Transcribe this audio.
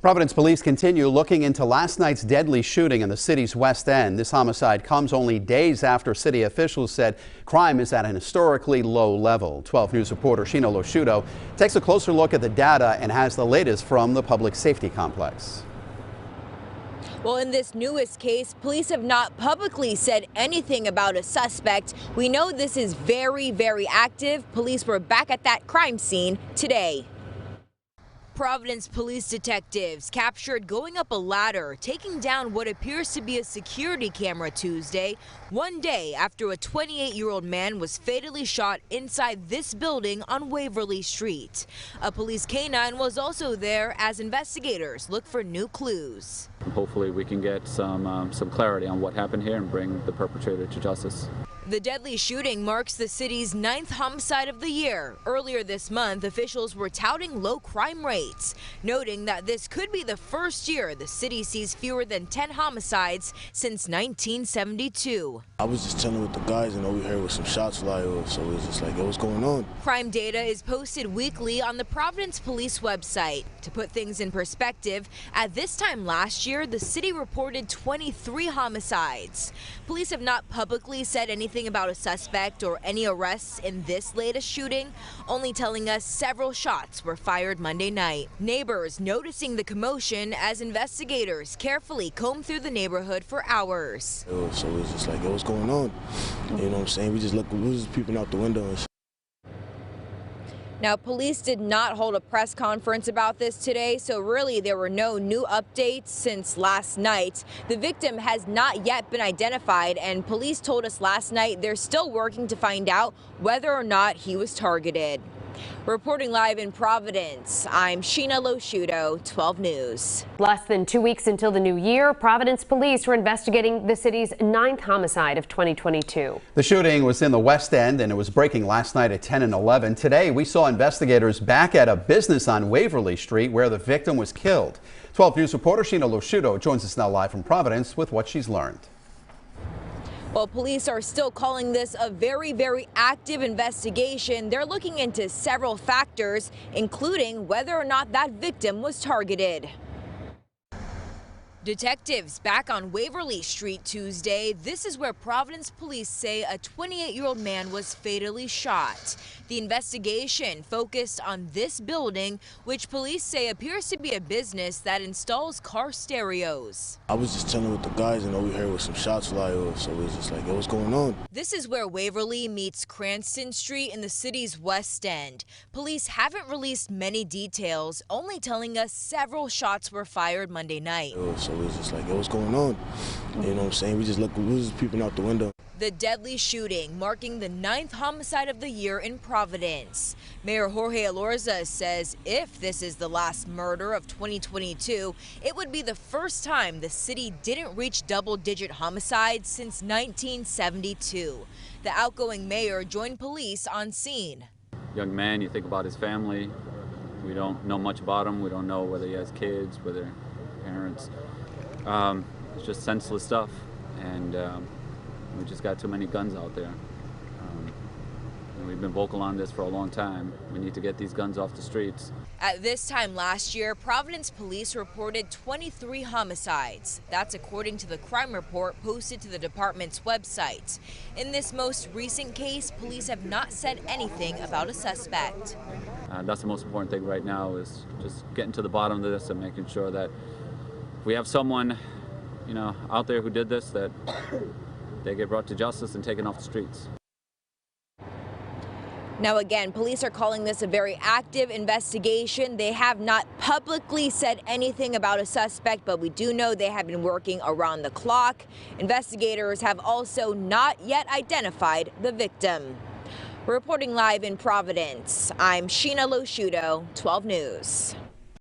Providence police continue looking into last night's deadly shooting in the city's West End. This homicide comes only days after city officials said crime is at an historically low level. 12 News reporter Sheena Losciuto takes a closer look at the data and has the latest from the public safety complex. Well, in this newest case, police have not publicly said anything about a suspect. We know this is very active. Police were back at that crime scene today. Providence police detectives captured going up a ladder, taking down what appears to be a security camera Tuesday, one day after a 28-year-old man was fatally shot inside this building on Waverly Street. A police canine was also there as investigators look for new clues. Hopefully we can get some clarity on what happened here and bring the perpetrator to justice. The deadly shooting marks the city's 9th homicide of the year. Earlier this month, officials were touting low crime rates, noting that this could be the first year the city sees fewer than 10 homicides since 1972. I was just chilling with the guys and all we heard was some shots fly off, so it was just like, what's going on? Crime data is posted weekly on the Providence Police website. To put things in perspective, at this time last year, the city reported 23 homicides. Police have not publicly said anything about a suspect or any arrests in this latest shooting, only telling us several shots were fired Monday night. Neighbors noticing the commotion as investigators carefully combed through the neighborhood for hours. So it was just like, what's going on? You know what I'm saying? We was just peeping out the window and shit. Now, police did not hold a press conference about this today, so really there were no new updates since last night. The victim has not yet been identified, and police told us last night they're still working to find out whether or not he was targeted. Reporting live in Providence, I'm Sheena Losciuto, 12 News. Less than 2 weeks until the new year, Providence police were investigating the city's 9th homicide of 2022. The shooting was in the West End and it was breaking last night at 10 and 11. Today, we saw investigators back at a business on Waverly Street where the victim was killed. 12 News reporter Sheena Losciuto joins us now live from Providence with what she's learned. Well, police are still calling this a very active investigation. They're looking into several factors, including whether or not that victim was targeted. Detectives back on Waverly Street Tuesday. This is where Providence police say a 28-year-old man was fatally shot. The investigation focused on this building, which police say appears to be a business that installs car stereos. I was just chilling with the guys and all we heard was some shots fly off, so it was just like, what's going on? This is where Waverly meets Cranston Street in the city's West End. Police haven't released many details, only telling us several shots were fired Monday night. So it was just like, what's going on? You know what I'm saying? We was just peeping out the window. The deadly shooting marking the 9th homicide of the year in Providence. Mayor Jorge Elorza says if this is the last murder of 2022, it would be the first time the city didn't reach double-digit homicides since 1972. The outgoing mayor joined police on scene. Young man, you think about his family. We don't know much about him. We don't know whether he has kids, whether parents. It's just senseless stuff, and we just got too many guns out there. And we've been vocal on this for a long time. We need to get these guns off the streets. At this time last year, Providence police reported 23 homicides. That's according to the crime report posted to the department's website. In this most recent case, police have not said anything about a suspect. That's the most important thing right now, is just getting to the bottom of this and making sure that if we have someone, out there who did this, that they get brought to justice and taken off the streets. Now again, police are calling this a very active investigation. They have not publicly said anything about a suspect, but we do know they have been working around the clock. Investigators have also not yet identified the victim. Reporting live in Providence, I'm Sheena Losciuto, 12 News.